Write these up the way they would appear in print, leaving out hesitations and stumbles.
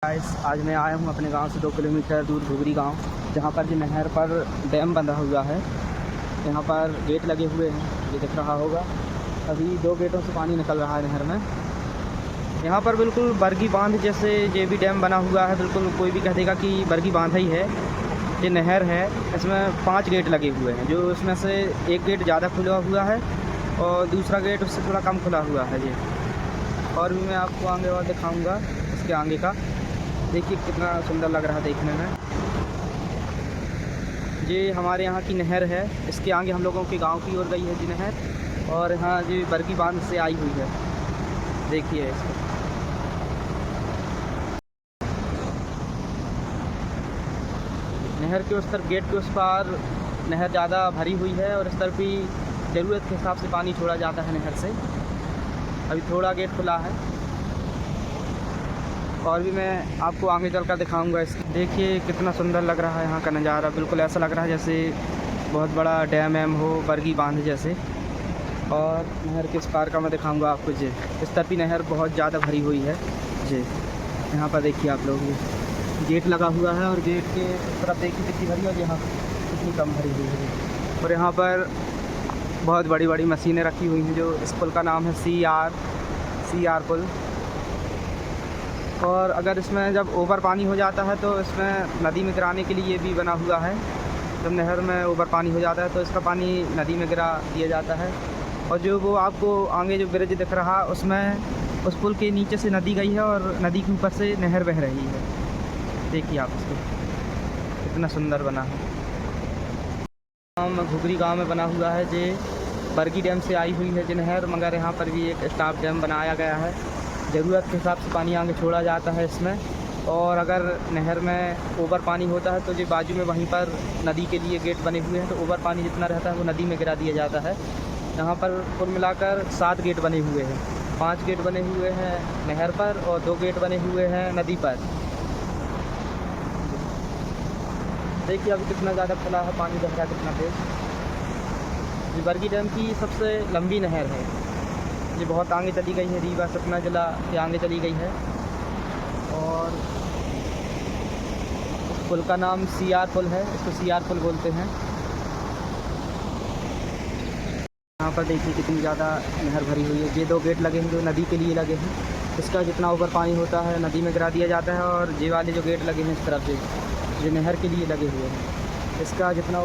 Guys, आज मैं आया हूँ अपने गांव से 2 किलोमीटर दूर घुघरी गांव, जहां पर जो नहर पर डैम बंधा हुआ है। यहाँ पर गेट लगे हुए हैं, ये दिख रहा होगा। अभी 2 गेटों से पानी निकल रहा है नहर में। यहाँ पर बिल्कुल बरगी बांध जैसे ये भी डैम बना हुआ है। बिल्कुल कोई भी कह देगा कि बरगी बांध ही है। ये नहर है, इसमें 5 गेट लगे हुए हैं, जो इसमें से एक गेट ज़्यादा खुला हुआ है और दूसरा गेट उससे थोड़ा कम खुला हुआ है ये। और भी मैं आपको आगे और दिखाऊँगा इसके आगे का। देखिए कितना सुंदर लग रहा है देखने में। ये हमारे यहाँ की नहर है, इसके आगे हम लोगों के गांव की ओर गई है जी नहर। और यहाँ जी बरगी बांध से आई हुई है, देखिए इसको। नहर के उस तरफ गेट के उस पार नहर ज़्यादा भरी हुई है और इस तरफ भी ज़रूरत के हिसाब से पानी छोड़ा जाता है नहर से। अभी थोड़ा गेट खुला है और भी मैं आपको आगे चलकर दिखाऊंगा इस। देखिए कितना सुंदर लग रहा है यहाँ का नज़ारा। बिल्कुल ऐसा लग रहा है जैसे बहुत बड़ा डैम हो, बरगी बांध जैसे। और नहर के इस पार का मैं दिखाऊंगा आपको जी। इस तरफ भी नहर बहुत ज़्यादा भरी हुई है जी। यहाँ पर देखिए आप लोग, गेट लगा हुआ है और गेट के इस तरफ देखिए कितनी भरी और यहाँ कितनी कम भरी हुई है। और यहाँ पर बहुत बड़ी बड़ी मशीनें रखी हुई हैं। जो इस पुल का नाम है सी आर पुल। और अगर इसमें जब ओवर पानी हो जाता है तो इसमें नदी में गिराने के लिए भी बना हुआ है। जब नहर में ओवर पानी हो जाता है तो इसका पानी नदी में गिरा दिया जाता है। और जो वो आपको आगे जो ब्रिज दिख रहा, उसमें उस पुल के नीचे से नदी गई है और नदी के ऊपर से नहर बह रही है। देखिए आप इसको, कितना सुंदर बना है। घुघरी गाँव में बना हुआ है जे बरगी डैम से आई हुई है जी नहर। मगर यहाँ पर भी एक स्टाफ डैम बनाया गया है। ज़रूरत के हिसाब से पानी आगे छोड़ा जाता है इसमें। और अगर नहर में ओवर पानी होता है तो जो बाजू में वहीं पर नदी के लिए गेट बने हुए हैं, तो ओवर पानी जितना रहता है वो नदी में गिरा दिया जाता है। यहाँ पर कुल मिलाकर 7 गेट बने हुए हैं। 5 गेट बने हुए हैं नहर पर और 2 गेट बने हुए हैं नदी पर। देखिए अभी कितना ज़्यादा खुला है, पानी बह रहा है कितना तेज़। ये बरगी डैम की सबसे लंबी नहर है। ये बहुत आगे चली गई है, रीवा सतना जिला के आगे चली गई है। और पुल का नाम सी आर पुल है, इसको सी आर पुल बोलते हैं। यहाँ पर देखिए कितनी ज़्यादा नहर भरी हुई है। ये 2 गेट लगे हैं जो नदी के लिए लगे हैं। इसका जितना ओवर पानी होता है नदी में गिरा दिया जाता है। और ये वाले जो गेट लगे हैं इस तरफ से, जो नहर के लिए लगे हुए हैं, इसका जितना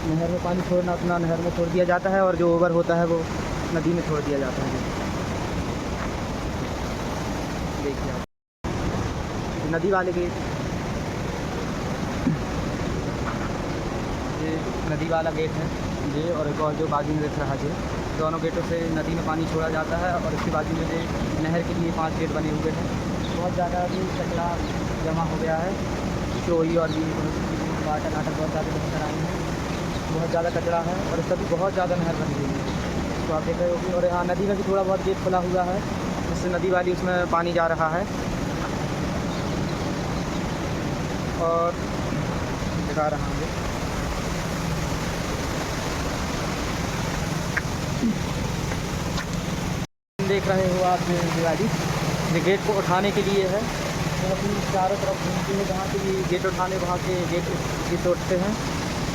नहर में पानी छोड़ना उतना नहर में छोड़ दिया जाता है। और जो ओवर होता है वो नदी में छोड़ दिया जाता है। देखिए आप नदी वाले गेट, ये नदी वाला गेट है ये। और एक और जो बाजू में दिख रहा है, दोनों गेटों से नदी में पानी छोड़ा जाता है। और इसके बाजू में जो नहर के लिए 5 गेट बने हुए हैं। बहुत ज़्यादा अभी कचरा जमा हो गया है, चोरी और भी वाटर नाटक बहुत ज़्यादा दिक्कत आई है। बहुत ज़्यादा कचरा है और इसका भी बहुत ज़्यादा नहर बनी हुई है, तो आप देख रहे होगी। और यहाँ नदी में भी थोड़ा बहुत गेट खुला हुआ है, जिससे नदी वाली उसमें पानी जा रहा है। और दिखा रहा हूँ, देख रहे हो आप ये गाड़ी, ये गेट को उठाने के लिए है। तो अपनी चारों तरफ घूमती है, जहाँ से ये गेट उठाने वहाँ के गेट उठते हैं।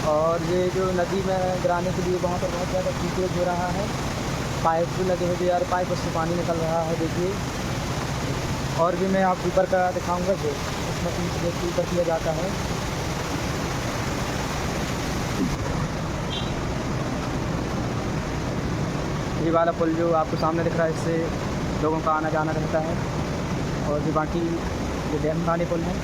और ये जो नदी में गिराने के लिए वहाँ पर बहुत ज़्यादा लीकेज हो रहा है। पाइप भी लगे हुए यार, पाइप उससे पानी निकल रहा है देखिए। और भी मैं आपको ऊपर का दिखाऊंगा जो इस मशीन से देखिए ऊपर किया जाता है। ये वाला पुल जो आपको सामने दिख रहा है, इससे लोगों का आना जाना रहता है। और जो बाकी ये डैम वाले पुल हैं।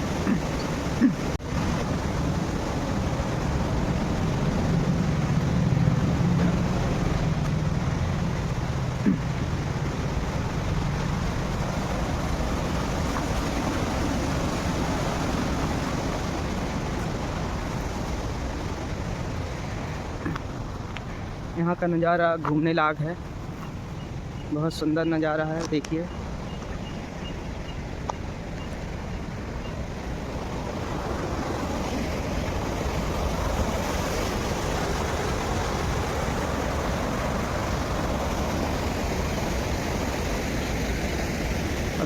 यहाँ का नज़ारा घूमने लायक है, बहुत सुंदर नज़ारा है देखिए।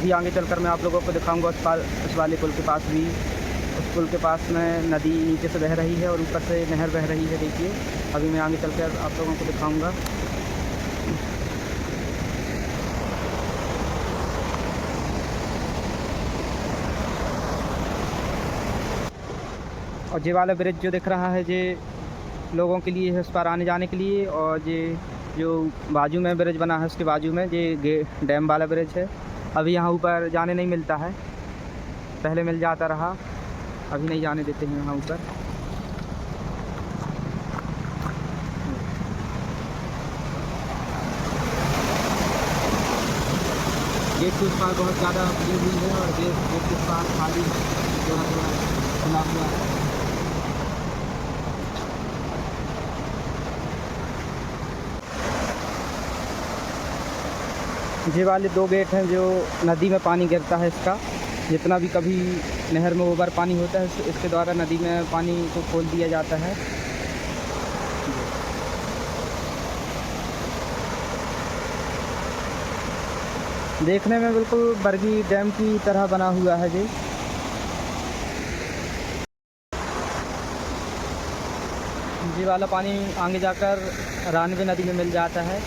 अभी आगे चलकर मैं आप लोगों को दिखाऊंगा उस वाले पुल के पास भी। उस पुल के पास में नदी नीचे से बह रही है और ऊपर से नहर बह रही है। देखिए अभी मैं आगे चलकर आप लोगों को दिखाऊंगा। और ये वाला ब्रिज जो दिख रहा है ये लोगों के लिए है, उस पार आने जाने के लिए। और ये जो बाजू में ब्रिज बना है उसके बाजू में ये डैम वाला ब्रिज है। अभी यहाँ ऊपर जाने नहीं मिलता है, पहले मिल जाता रहा, अभी नहीं जाने देते हैं यहाँ ऊपर। गेट के उस पार बहुत ज़्यादा भीड़ हुई है और गेट के उस पार खाली थोड़ा थोड़ा खुला हुआ है। ये वाले 2 गेट हैं जो नदी में पानी गिरता है इसका। जितना भी कभी नहर में ओवर पानी होता है इसके द्वारा नदी में पानी को खोल दिया जाता है। देखने में बिल्कुल बरगी डैम की तरह बना हुआ है जी। ये वाला पानी आगे जाकर रानवे नदी में मिल जाता है,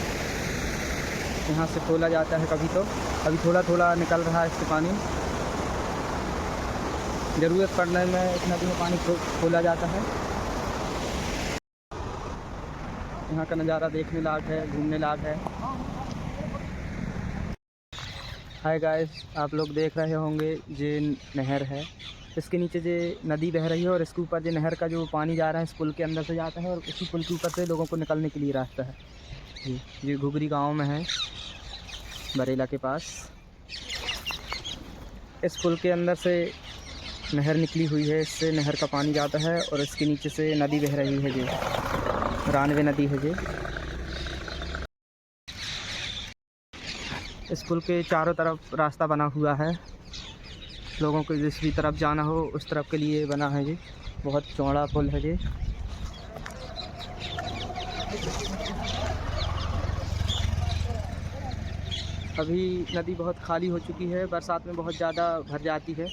यहाँ से खोला जाता है कभी तो। अभी थोड़ा थोड़ा निकल रहा है इससे पानी, ज़रूरत पड़ने में इस नदी में पानी खोला जाता है। यहाँ का नज़ारा देखने लायक है, घूमने लायक है। हाय गाइस, आप लोग देख रहे होंगे ये नहर है, इसके नीचे ये नदी बह रही है और इसके ऊपर ये नहर का जो पानी जा रहा है इस पुल के अंदर से जाता है और उसी पुल के ऊपर से लोगों को निकलने के लिए रास्ता है जी। ये घुघरी गांव में है, बरेला के पास। इस पुल के अंदर से नहर निकली हुई है, इससे नहर का पानी जाता है और इसके नीचे से नदी बह रही है, ये रानवे नदी है जी। इस पुल के चारों तरफ रास्ता बना हुआ है, लोगों को जिस भी तरफ जाना हो उस तरफ के लिए बना है जी। बहुत चौड़ा पुल है जी। अभी नदी बहुत खाली हो चुकी है, बरसात में बहुत ज़्यादा भर जाती है।